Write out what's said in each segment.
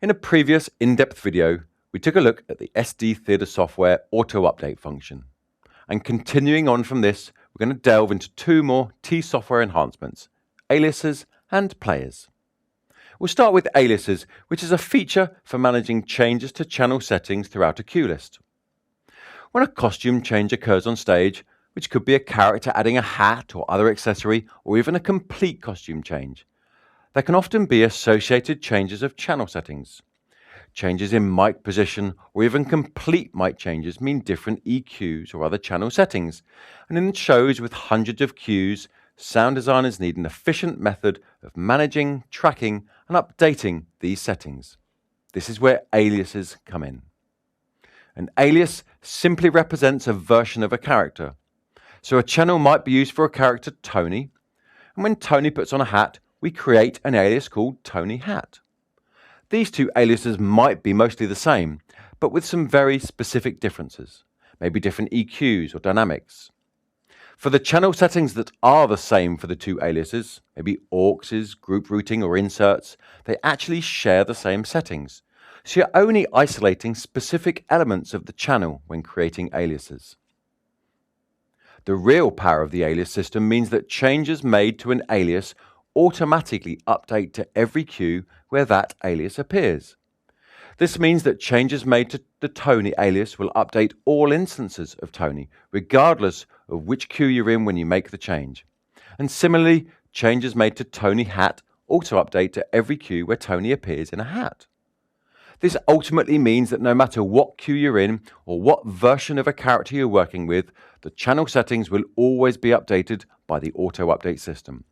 In a previous in-depth video, we took a look at the SD Theatre software auto-update function. And continuing on from this, we're going to delve into two more T software enhancements, Aliases and Players. We'll start with Aliases, which is a feature for managing changes to channel settings throughout a cue list. When a costume change occurs on stage, which could be a character adding a hat or other accessory, or even a complete costume change, there can often be associated changes of channel settings. Changes in mic position or even complete mic changes mean different EQs or other channel settings. And in shows with hundreds of cues, sound designers need an efficient method of managing, tracking, and updating these settings. This is where aliases come in. An alias simply represents a version of a character. So a channel might be used for a character Tony, and when Tony puts on a hat, we create an alias called Tony Hat. These two aliases might be mostly the same, but with some very specific differences, maybe different EQs or dynamics. For the channel settings that are the same for the two aliases, maybe aux, group routing or inserts, they actually share the same settings. So you're only isolating specific elements of the channel when creating aliases. The real power of the alias system means that changes made to an alias automatically update to every cue where that alias appears. This means that changes made to the Tony alias will update all instances of Tony, regardless of which cue you're in when you make the change. And similarly, changes made to Tony Hat also update to every cue where Tony appears in a hat. This ultimately means that no matter what cue you're in or what version of a character you're working with, the channel settings will always be updated by the auto-update system.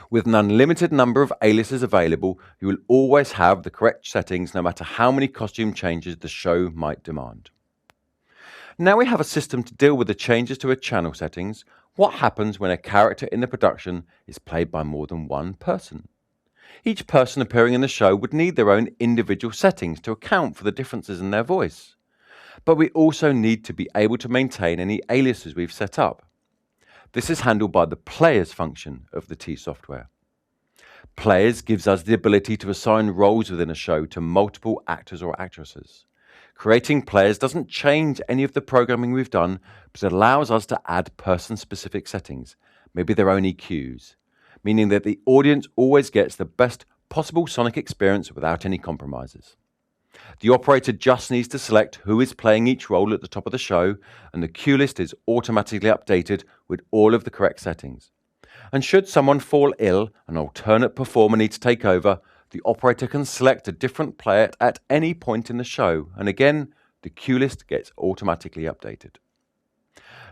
With an unlimited number of aliases available, you will always have the correct settings no matter how many costume changes the show might demand. Now we have a system to deal with the changes to a channel settings. What happens when a character in the production is played by more than one person? Each person appearing in the show would need their own individual settings to account for the differences in their voice. But we also need to be able to maintain any aliases we've set up. This is handled by the Players function of the T software. Players gives us the ability to assign roles within a show to multiple actors or actresses. Creating players doesn't change any of the programming we've done, but it allows us to add person-specific settings, maybe their own EQs, meaning that the audience always gets the best possible sonic experience without any compromises. The operator just needs to select who is playing each role at the top of the show, and the cue list is automatically updated with all of the correct settings. And should someone fall ill, an alternate performer needs to take over, the operator can select a different player at any point in the show, and again, the cue list gets automatically updated.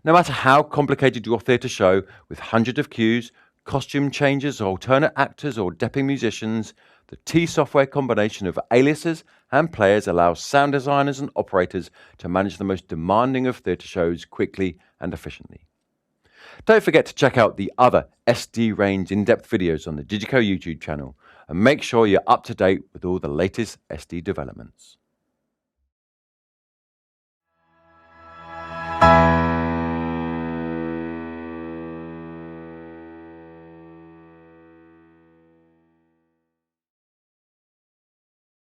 No matter how complicated your theatre show, with hundreds of cues, costume changes, alternate actors or depping musicians, the T software combination of aliases and players allows sound designers and operators to manage the most demanding of theatre shows quickly and efficiently. Don't forget to check out the other SD range in-depth videos on the DiGiCo YouTube channel and make sure you're up to date with all the latest SD developments.